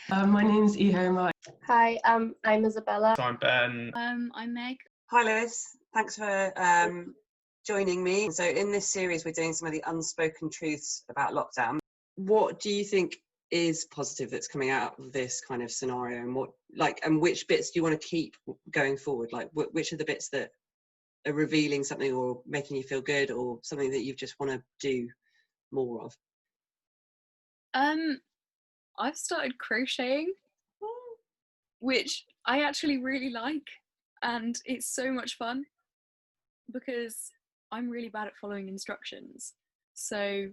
My name's Ihoma. Hi, I'm Isabella. So I'm Ben. I'm Meg. Hi Lewis, thanks for joining me. So in this series we're doing some of the unspoken truths about lockdown. What do you think is positive that's coming out of this kind of scenario, and which bits do you want to keep going forward? Like which are the bits that are revealing something or making you feel good, or something that you just want to do more of? I've started crocheting, which I actually really like, and it's so much fun because I'm really bad at following instructions. So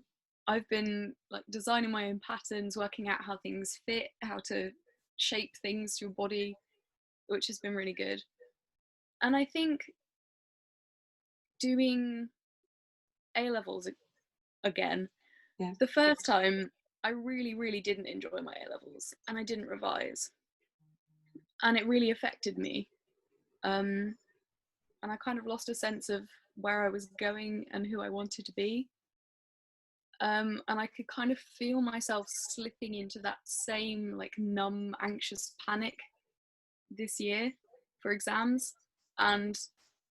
I've been like designing my own patterns, working out how things fit, how to shape things to your body, which has been really good. And I think doing A-levels again, the first time I really didn't enjoy my A-levels and I didn't revise. And it really affected me. And I kind of lost a sense of where I was going and who I wanted to be. And I could kind of feel myself slipping into that same like numb, anxious panic this year for exams. And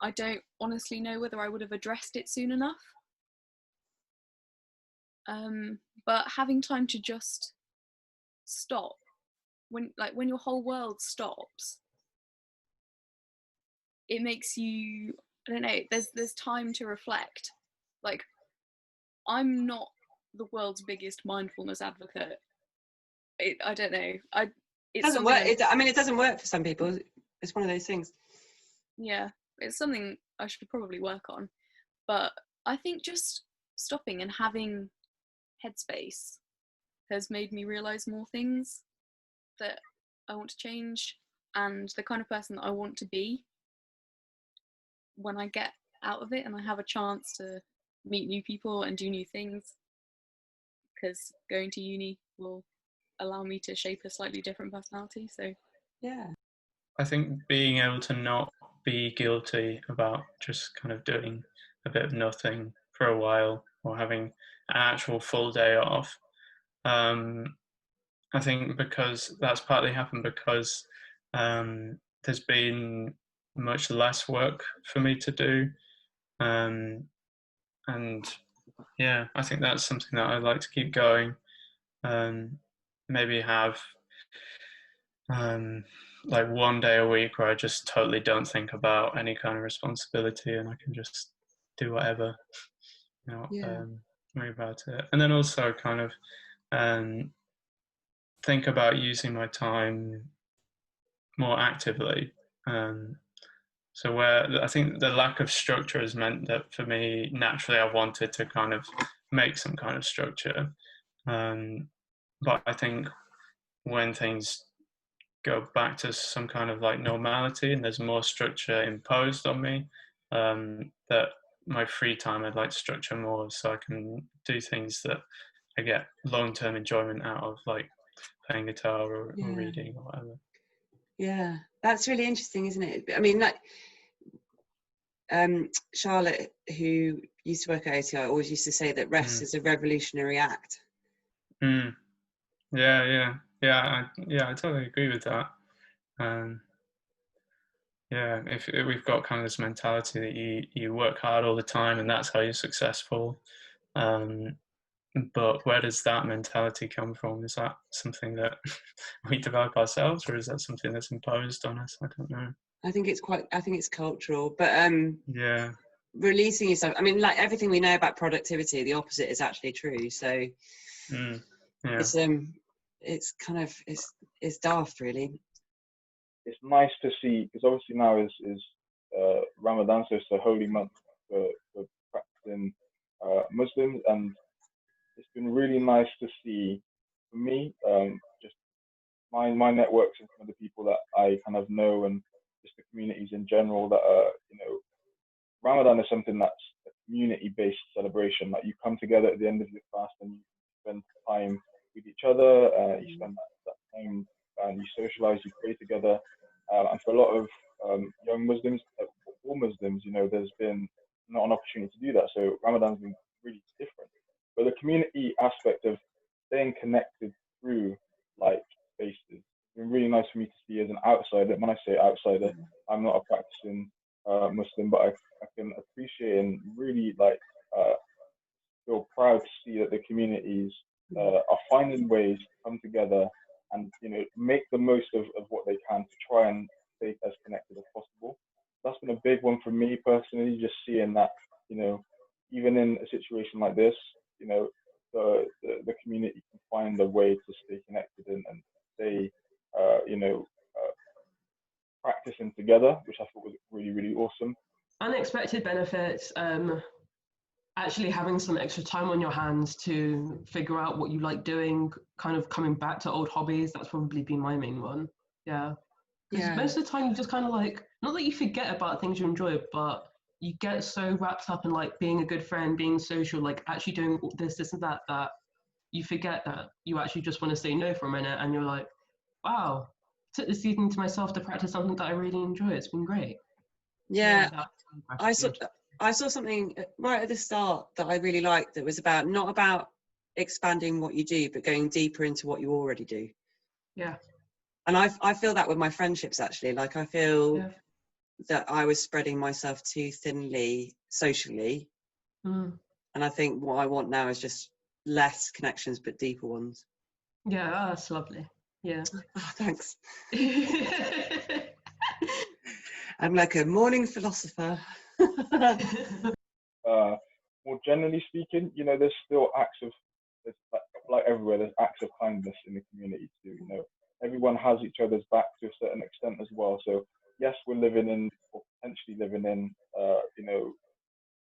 I don't honestly know whether I would have addressed it soon enough. But having time to just stop, when your whole world stops, it makes you, I don't know, there's time to reflect. Like, I'm not the world's biggest mindfulness advocate. I don't know. It doesn't work. It doesn't work for some people. It's one of those things. Yeah, it's something I should probably work on. But I think just stopping and having headspace has made me realise more things that I want to change and the kind of person that I want to be when I get out of it and I have a chance to meet new people and do new things, because going to uni will allow me to shape a slightly different personality. So yeah, I think being able to not be guilty about just kind of doing a bit of nothing for a while or having an actual full day off, I think because that's partly happened because there's been much less work for me to do, and yeah, I think that's something that I'd like to keep going. Maybe have like one day a week where I just totally don't think about any kind of responsibility and I can just do whatever, worry about it. And then also kind of think about using my time more actively. So where I think the lack of structure has meant that for me, naturally, I wanted to kind of make some kind of structure. But I think when things go back to some kind of like normality and there's more structure imposed on me, that my free time I'd like to structure more so I can do things that I get long-term enjoyment out of, like playing guitar or reading or whatever. Yeah, that's really interesting, isn't it? I mean, like Charlotte, who used to work at ATI, always used to say that rest is a revolutionary act. Yeah, I totally agree with that. Yeah, if we've got kind of this mentality that you work hard all the time and that's how you're successful, but where does that mentality come from? Is that something that we develop ourselves, or is that something that's imposed on us? I don't know. I think it's cultural, but yeah, releasing yourself. I mean, like everything we know about productivity, the opposite is actually true. So it's kind of it's daft, really. It's nice to see, because obviously now is Ramadan, so it's a holy month for practicing Muslims, and it's been really nice to see, for me, just my networks and some of the people that I kind of know, and just the communities in general that are, Ramadan is something that's a community-based celebration. Like you come together at the end of your fast and you spend time with each other, you spend that time and you socialize, you pray together. And for a lot of young Muslims, all Muslims, there's been not an opportunity to do that. So Ramadan's been really different. But the community aspect of staying connected through like spaces. It's been really nice for me to see as an outsider. When I say outsider, I'm not a practicing Muslim, but I can appreciate and really like feel proud to see that the communities are finding ways to come together and make the most of what they can to try and stay as connected as possible. That's been a big one for me personally, just seeing that even in a situation like this, the community can find a way to stay connected and stay practicing together, which I thought was really, really awesome. Unexpected benefits, actually having some extra time on your hands to figure out what you like doing, kind of coming back to old hobbies. That's probably been my main one. Yeah. Because most of the time you just kind of like, not that you forget about things you enjoy, but you get so wrapped up in like being a good friend, being social, like actually doing this and that you forget that you actually just want to say no for a minute, and you're like, wow, I took this evening to myself to practice something that I really enjoy. It's been great. Yeah, I saw something right at the start that I really liked that was not about expanding what you do, but going deeper into what you already do. Yeah. And I feel that with my friendships, actually. Like, I feel that I was spreading myself too thinly socially. And I think what I want now is just less connections, but deeper ones. Yeah, that's lovely. Yeah. Oh, thanks. I'm like a morning philosopher. More generally speaking, there's still acts of, like everywhere, there's acts of kindness in the community too. Everyone has each other's back to a certain extent as well. So yes, we're living in, or potentially living in,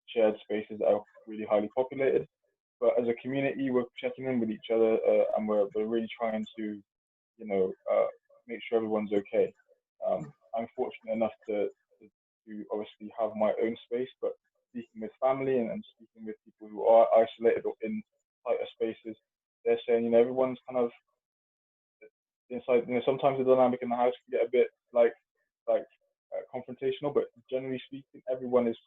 shared spaces that are really highly populated. But as a community, we're checking in with each other, and we're really trying to, make sure everyone's okay. I'm fortunate enough to obviously have my own space, but speaking with family and speaking with people who are isolated or in tighter spaces, they're saying, everyone's kind of inside. Sometimes the dynamic in the house can get a bit like confrontational, but generally speaking, everyone is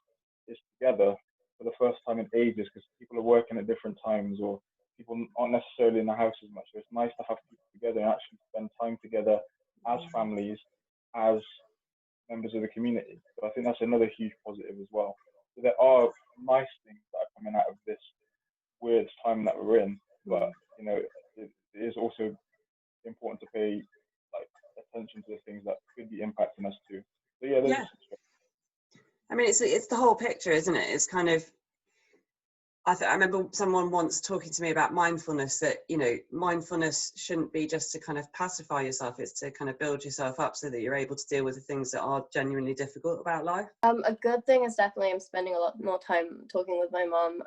together for the first time in ages, because people are working at different times, or people aren't necessarily in the house as much. So it's nice to have people together and actually spend time together as families, as members of the community. So I think that's another huge positive as well. So there are nice things that are coming out of this weird time that we're in, but it is also important to pay attention to the things that could be impacting us too. So yeah. I mean, it's the whole picture, isn't it? It's kind of, I remember someone once talking to me about mindfulness, that mindfulness shouldn't be just to kind of pacify yourself, it's to kind of build yourself up so that you're able to deal with the things that are genuinely difficult about life. A good thing is definitely I'm spending a lot more time talking with my mom,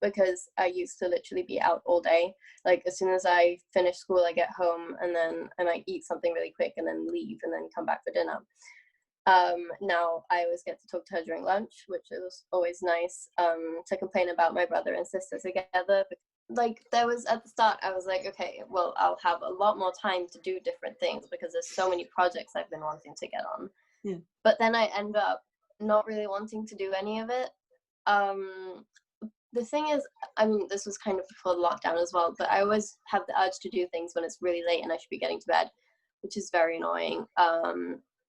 because I used to literally be out all day. Like, as soon as I finish school, I get home and then I might eat something really quick and then leave and then come back for dinner. Now I always get to talk to her during lunch, which is always nice, to complain about my brother and sister together. Like, there was, at the start, I was like, okay, well, I'll have a lot more time to do different things because there's so many projects I've been wanting to get on. Yeah. But then I end up not really wanting to do any of it. The thing is, I mean, this was kind of before the lockdown as well, but I always have the urge to do things when it's really late and I should be getting to bed, which is very annoying.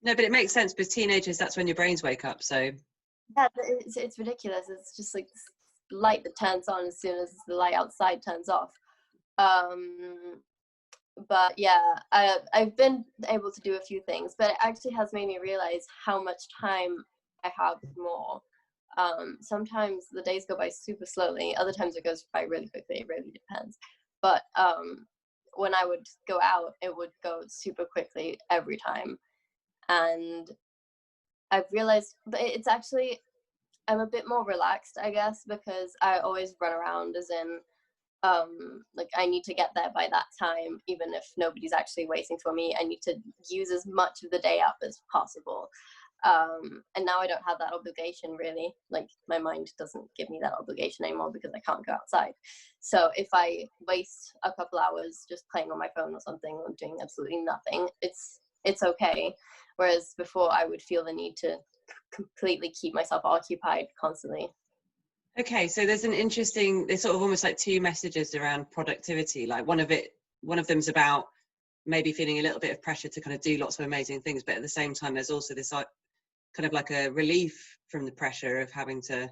No, but it makes sense, because teenagers, that's when your brains wake up. So yeah, it's ridiculous. It's just like this light that turns on as soon as the light outside turns off. But yeah, I've been able to do a few things, but it actually has made me realize how much time I have more. Sometimes the days go by super slowly, other times it goes by really quickly. It really depends. But when I would go out, it would go super quickly every time. And I've realized it's actually, I'm a bit more relaxed, I guess, because I always run around, as in, like, I need to get there by that time, even if nobody's actually waiting for me. I need to use as much of the day up as possible. And now I don't have that obligation, really. Like, my mind doesn't give me that obligation anymore because I can't go outside. So if I waste a couple hours just playing on my phone or something or doing absolutely nothing, it's okay. Whereas before I would feel the need to completely keep myself occupied constantly. Okay, so there's sort of almost like two messages around productivity. Like, one of it one of them's about maybe feeling a little bit of pressure to kind of do lots of amazing things, but at the same time there's also this kind of like a relief from the pressure of having to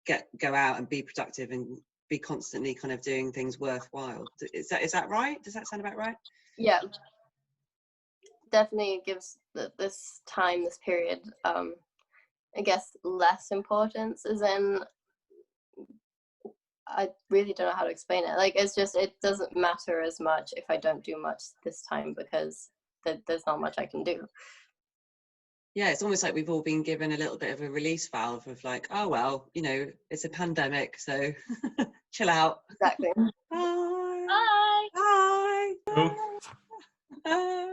go out and be productive and be constantly kind of doing things worthwhile. Is that right? Does that sound about right? Yeah, definitely gives this period, I guess, less importance, as in, I really don't know how to explain it. Like, it's just, it doesn't matter as much if I don't do much this time, because there's not much I can do. Yeah, it's almost like we've all been given a little bit of a release valve of like, oh, well, you know, it's a pandemic, so chill out. Exactly. Bye. Bye. Bye. Cool. Bye.